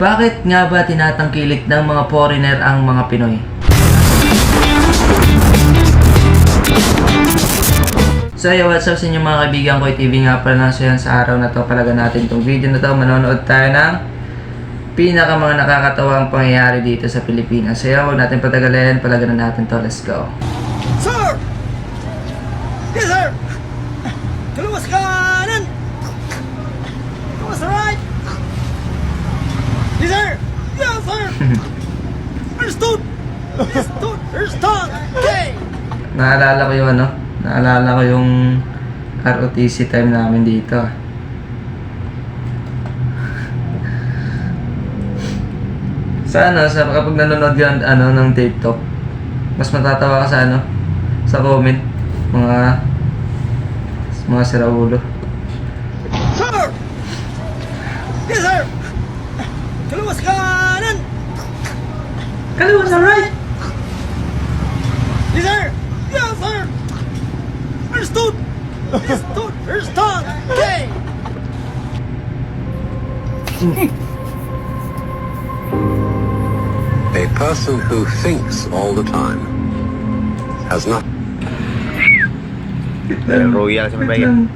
Bakit nga ba tinatangkilik ng mga foreigner ang mga Pinoy? So yo, what's up sa inyo mga kaibigan ko, TV nga pala na sa araw na to. Palaga natin itong video na to. Manonood tayo ng pinaka mga nakakatawang pangyayari dito sa Pilipinas. So yo, huwag natin patagalin, palaga na natin to. Let's go. Sir! Yes, sir! Kaluwas kanan! Kaluwas right! Yes, sir! Yes, sir! Understood! Understood! Understood! Okay! Naalala ko yung naalala ko yung ROTC time namin dito. Sa kapag nanonood ka ng TikTok, mas matatawa ka sa comment, mga siraulo. Sir! Yes, sir! Kaluwas kanan! Kaluwas na right! Yes, sir! Yes, sir! Understood! Understood! Understood! Okay! A person who thinks all the time has not. Royal sa may bayan.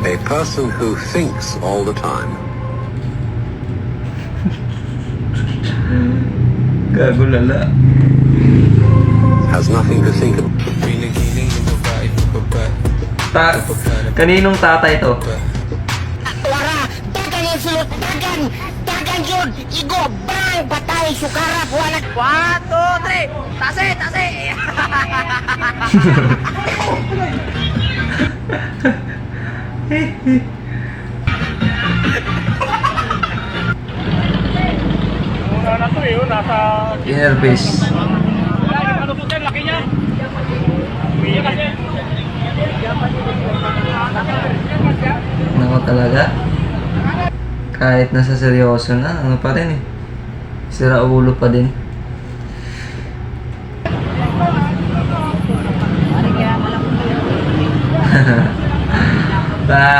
A person who thinks all the time Gago lala. has nothing to think of. Kaninong tatay to? Wara, dagan yung sulot, dagan yun, igo, bang, patay, sukarap, wala. 1, 2, 3, tase. Inner base. Nako talaga. Kahit nasa seryoso na, ano pa rin eh. Sira ulo pa din.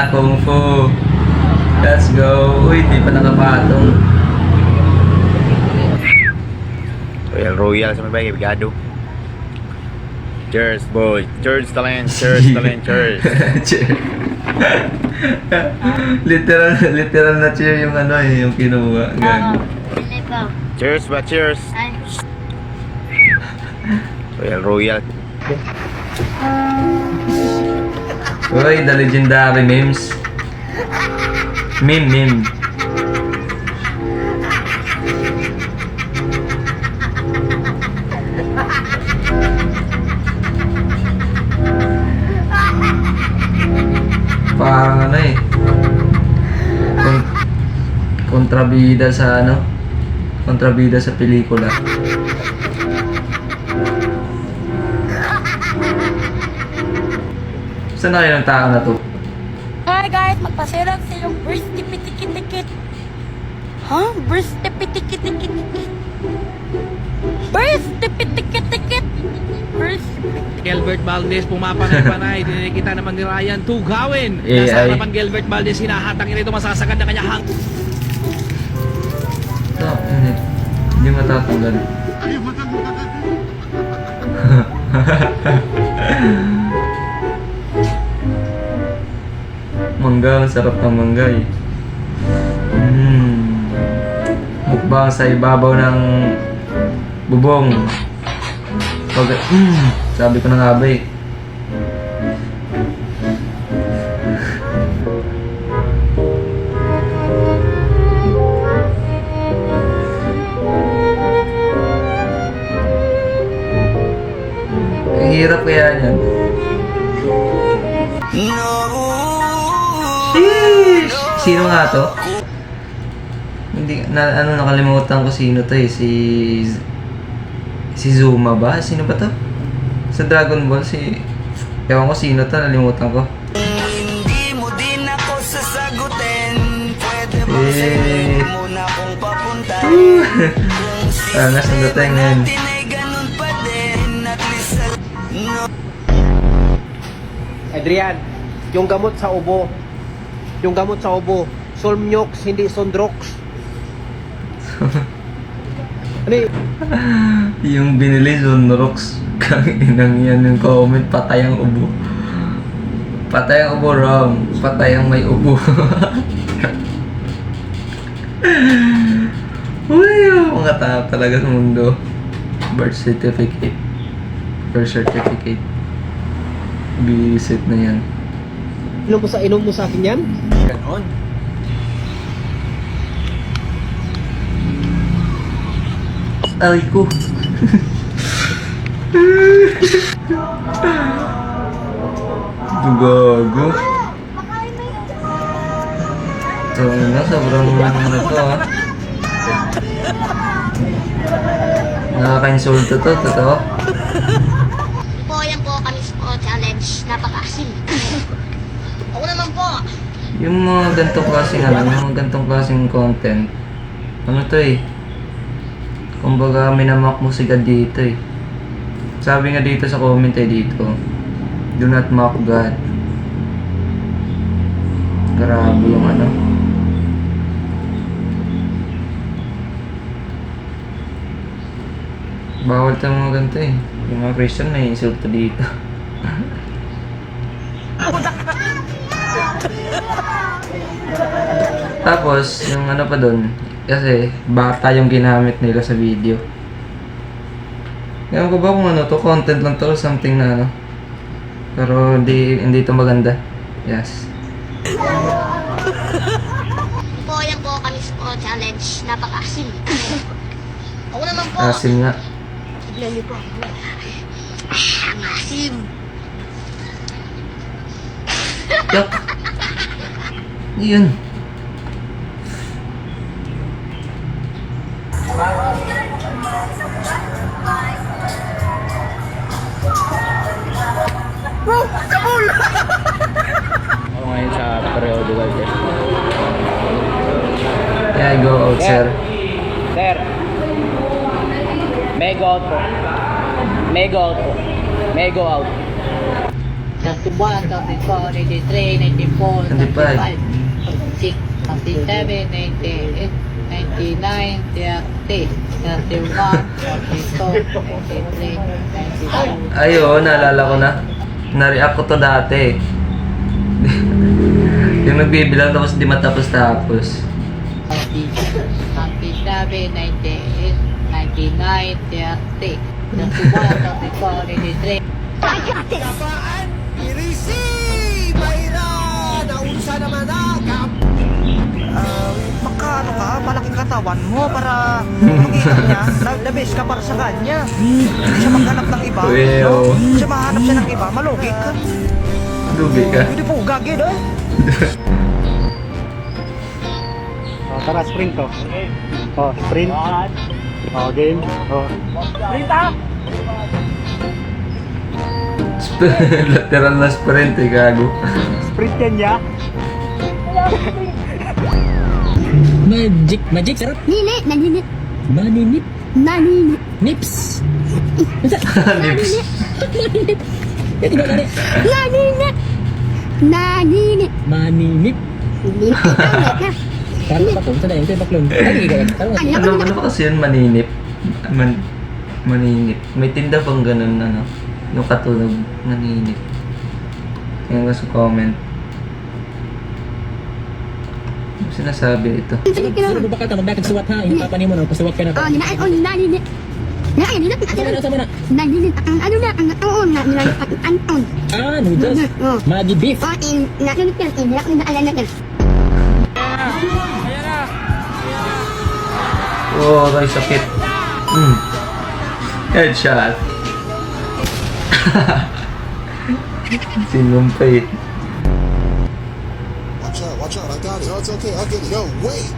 Kung fu. Let's go. Uy, di pa nakapatong. Royal sa may bayan, bigado. Cheers, boy. Cheers, talent. Cheers, talent. Cheers. literal na cheer yung yung kinuha. Gago. Cheers ba? Cheers. Royal. Uy, the legendary memes. Meme. Parang kontrabida sa kontrabida sa pelikula. Saan na kayo ng tao na to? Hi guys, magpasirap sa yung burst tipitikit-tikit. Huh? Burst tipitikit-tikit. Burst tipitikit-tikit. Burst Gilbert Valdez pumapanay-panay. Dinikita naman ni Ryan Tugawin. AI. Nasa harapan Gilbert Valdez, hinahatang nito masasagad na kanya hang. Ito, hindi matatanggal. Mangga, ang sarap ng mangga eh. Mukbang sa ibabaw ng bubong. Sabi ko na nga ba eh. Ang hirap kaya yan. Sheesh! Sino nga to? Hindi, nakalimutan ko sino to eh. Si Zuma ba? Sino ba to? Sa Dragon Ball, ewan ko sino to, nalimutan ko. Hindi mo din ako sasagutin. Pwede mo muna akong papunta. Nasa dating ngayon. Ay ganun pa din. At least Adrian, yung gamot sa ubo, Yung gamot sa ubo. Solmiox, hindi Sondrox. Ano yun? Yung binili Zonrox. Kang-inang yan yung comment. Patay ang ubo. Patay ang ubo, wrong. Patay ang may ubo. Uy, mga tao talaga sa mundo. Birth certificate. Birth certificate. Visit na yan. Inom mo sa akin yan? Ganon. Ay ko. Gago. Ito na, sobrang ano to ah. Nakaka-insulto to, totoo. Po, yan po kami po challenge. Napaka-asim. Ako naman po. Yung mga gantong klaseng ano, yung mga gantong klaseng content. Ano to eh. Kumbaga minamak mo si God dito eh. Sabi nga dito sa comment eh dito. Do not mock God. Grabe yung ano. Bawal tayong mga ganito eh. Yung mga Christian may insulto dito. Tapos, yung ano pa dun, kasi bata yung ginamit nila sa video. Ewan ko ba kung ano to, content lang to or something na ano. Pero hindi to maganda. Yes. Po, yan po kami po challenge. Napaka-asim. Ako naman po. Asim nga. Tignan niyo po. Ang asim. Yak! Yun. Ako ngayon sa periodo guys. Yeah, go out, sir. Sir, may go out po. May go out po. May go out. 31, 34, 83, 94, 95. 96, 97, 98, 99, 30, 31, 42, 93, 92. Ay, oo, naalala ko na. Na-react ko to dati. Yung nagbibilang tapos di matapos-tapos. 97, 98, 99, 30, 31, 34, 83. Kapaan! Irisi! Mayra! Naunsa naman agap! Magkano ka? Malaking katawan mo para makita niya. The best ka para sa kanya. Hindi siya maghanap ng iba. Well. No? Siya mahanap siya ng iba. Malugi ka. Lugi ka. Hindi po gagid eh. Tara, sprint to. Oh, sprint. Oh, game. Oh. Sprint ah! Lateral na sprint eh, gago. Sprint yan ya. Magic, sarap. Nini, naninit. Maninip. Naninit. Nips. Lips. Yan, tingnan na rin. Naninit. Naninit. Maninip. Naninit. Parang bakong, sa dahil, ito yung baklong. Ano yung gagawin? Ano ba kasi yun, maninip? Maninip. May tinda bang ganun, ano? Yung katunog, maninip. Tingnan ko sa comment. Ano sinasabi ito? Sino mo ba ka? Magdakag suwat ha? Ipapanin mo na, pasuwat ka na Oh, pa. ninaan, oh, naninit. Naninit. Sa mana? Naninit. Ang ano na, ang taon na, nilalapag ang anton. Ah, noodles. Oh. Magi beef. Oh, naninit yan, hindi ako naalala yan. Oh, aray, sakit. Headshot. Sinumpay. Watch out, I got it. Oh, it's okay, I'll get it. Yo, wait!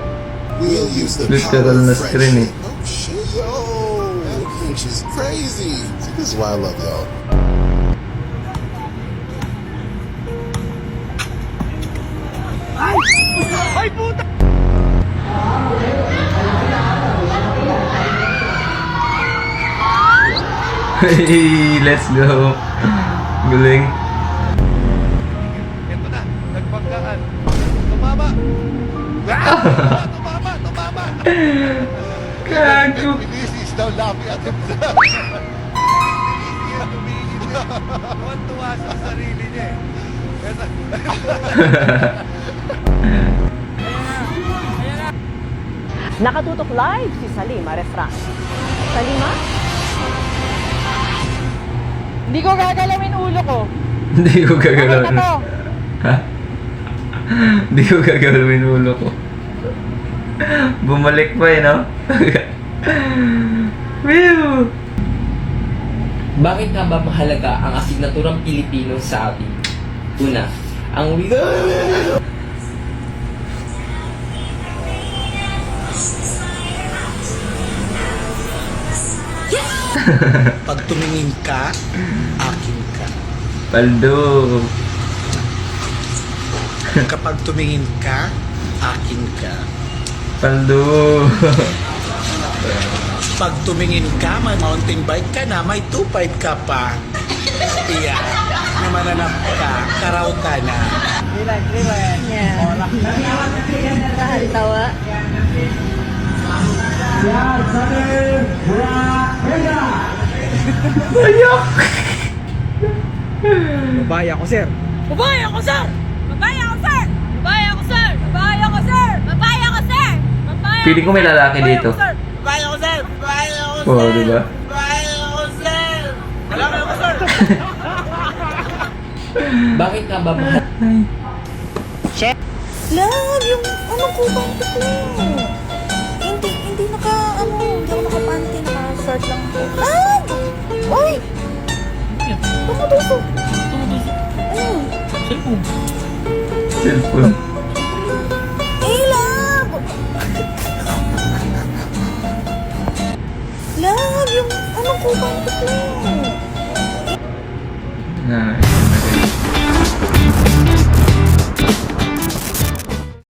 We'll use the Literal power na of screen eh. friendship. Oh, shit, yo! That bitch is crazy. See, this is why I love y'all. Hey, let's go. Galing. Ito na, nagbanggaan. Tumama! Gago. He's now laughing at himself. Tuwa sa sarili niya eh. Nakatutok live si Salima Refran. Salima? Hindi ko gagalawin ulo ko. Hindi ko gagalawin. Ano to? Ha? Hindi ko gagalawin ulo ko. Bumalik pa eh, no? Whew! Bakit nga ba mahalaga ang asignaturang Pilipino sa atin? Una, ang Pag tumingin ka, akin ka. Paldo. Kapag tumingin ka, akin ka. Paldo. Pag tumingin ka, may mountain bike ka na, may 2.5 ka pa. Iya, na mananap ka, karaw ka na. Tawa. Ayak! Babae ako, sir. Babae ako, sir! Babae ako, sir! Babae ako, sir! Babae ako, sir! Babae ako, sir! Babae Feeling ko may lalaki dito. Babae ako, sir! Babae ako, Oo, di ba? Babae ako, sir! Babae ako, sir! Bakit nga ba mahalaga? Love, yung ano ko, panty ko. Hindi hindi ako nakapanty, naka-short lang ako. Love! Uy! Tumutusok. Ano? Cellphone. Eh, love! Love, yung ano ko, panty ko. Nice.